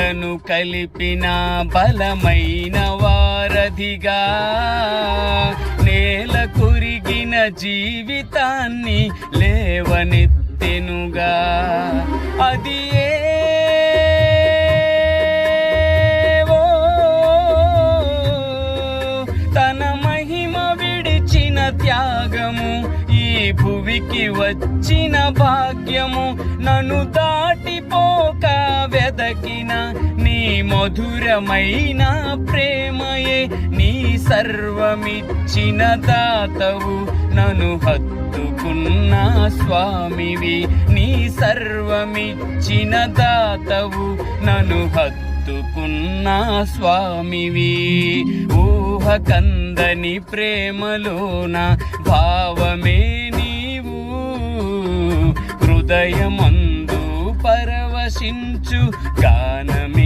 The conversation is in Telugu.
మనసులను కలిపిన బలమైన వారధిగా, నేల కొరిగిన జీవితాన్ని లేవనెత్తెనుగా. అది తన మహిమ విడిచిన త్యాగము, ఈ భువికి వచ్చిన భాగ్యము. నన్ను దాటిపోక వెదకిన నీ మధురమైన ప్రేమయే, నీ సర్వమిచ్చిన దాతవు, నన్ను హత్తుకున్న స్వామివి. నీ సర్వమిచ్చిన దాతవు, నన్ను హత్తుకున్న స్వామివి. ఊహ కందని ప్రేమలోన భావమే నీవు, హృదయమందు పరవశించు గానమే